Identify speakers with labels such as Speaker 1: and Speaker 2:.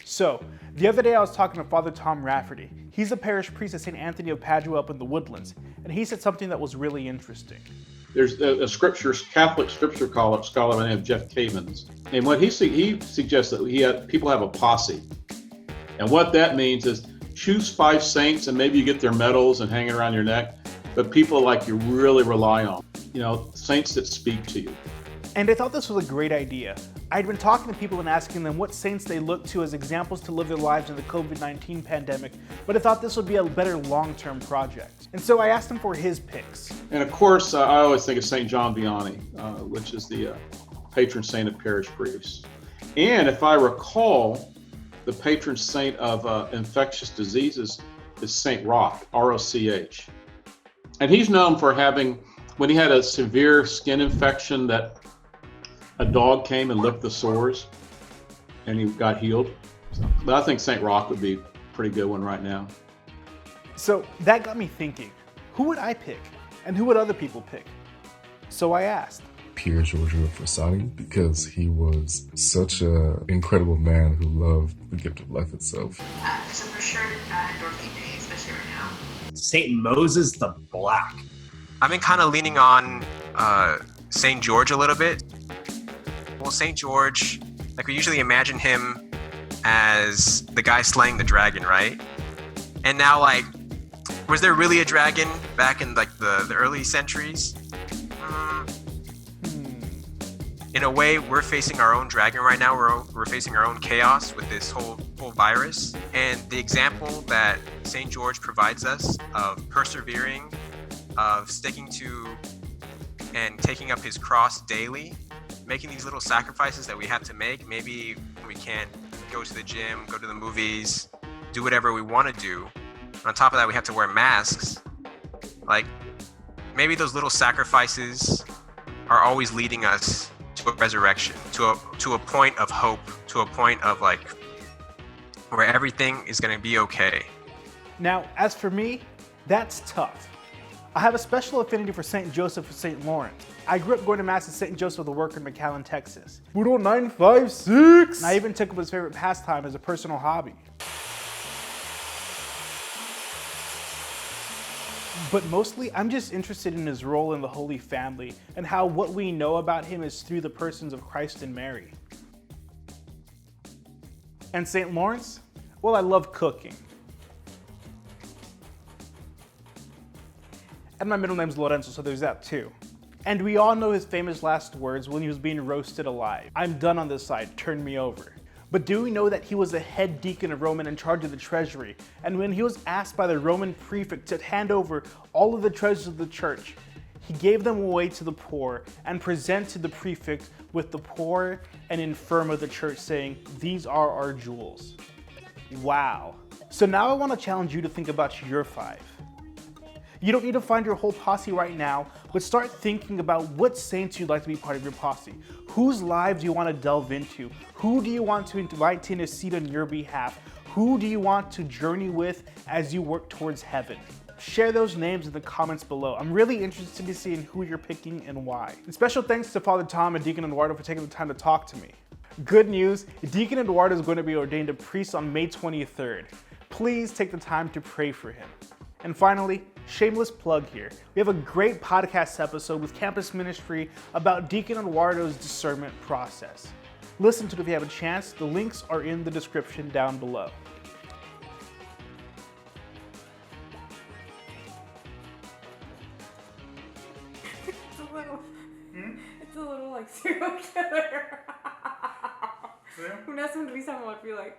Speaker 1: So, the other day I was talking to Father Tom Rafferty. He's a parish priest at St. Anthony of Padua up in the Woodlands, and he said something that was really interesting.
Speaker 2: There's a Catholic scripture scholar by the name of Jeff Cavins, and what he suggests that people have a posse, and what that means is choose 5 saints, and maybe you get their medals and hang it around your neck, but people like you really rely on, saints that speak to you.
Speaker 1: And I thought this was a great idea. I'd been talking to people and asking them what saints they look to as examples to live their lives in the COVID-19 pandemic, but I thought this would be a better long-term project. And so I asked him for his picks.
Speaker 2: And of course, I always think of St. John Vianney, which is the patron saint of parish priests. And if I recall, the patron saint of infectious diseases is St. Roch, R-O-C-H. And he's known for having, when he had a severe skin infection that a dog came and licked the sores and he got healed. But I think St. Roch would be a pretty good one right now.
Speaker 1: So that got me thinking, who would I pick? And who would other people pick? So I asked.
Speaker 3: Pier Giorgio Frassati, because he was such an incredible man who loved the gift of life itself.
Speaker 4: So for sure, Dorothy Day, especially right now.
Speaker 5: St. Moses the Black.
Speaker 6: I've been kind of leaning on St. George a little bit. Well, St. George, we usually imagine him as the guy slaying the dragon, right? And now, was there really a dragon back in the early centuries? In a way, we're facing our own dragon right now. We're facing our own chaos with this whole virus. And the example that St. George provides us of persevering, of sticking to and taking up his cross daily, making these little sacrifices that we have to make. Maybe we can't go to the gym, go to the movies, do whatever we want to do. And on top of that, we have to wear masks. Maybe those little sacrifices are always leading us to a resurrection, to a point of hope, to a point of where everything is going to be okay.
Speaker 1: Now, as for me, that's tough. I have a special affinity for St. Joseph and St. Lawrence. I grew up going to Mass at St. Joseph the Worker in McAllen, Texas. Budo 956! And I even took up his favorite pastime as a personal hobby. But mostly, I'm just interested in his role in the Holy Family and how what we know about him is through the persons of Christ and Mary. And St. Lawrence? Well, I love cooking. And my middle name's Lorenzo, so there's that too. And we all know his famous last words when he was being roasted alive. I'm done on this side, turn me over. But do we know that he was the head deacon of Rome and in charge of the treasury? And when he was asked by the Roman prefect to hand over all of the treasures of the church, he gave them away to the poor and presented the prefect with the poor and infirm of the church, saying, "These are our jewels." Wow. So now I want to challenge you to think about your 5. You don't need to find your whole posse right now, but start thinking about what saints you'd like to be part of your posse. Whose lives do you want to delve into? Who do you want to invite to intercede on your behalf? Who do you want to journey with as you work towards heaven? Share those names in the comments below. I'm really interested in seeing who you're picking and why. And special thanks to Father Tom and Deacon Eduardo for taking the time to talk to me. Good news, Deacon Eduardo is going to be ordained a priest on May 23rd. Please take the time to pray for him. And finally, shameless plug here. We have a great podcast episode with Campus Ministry about Deacon Eduardo's discernment process. Listen to it if you have a chance. The links are in the description down below.
Speaker 4: It's a little like serial killer. Una sonrisa, amor, be like.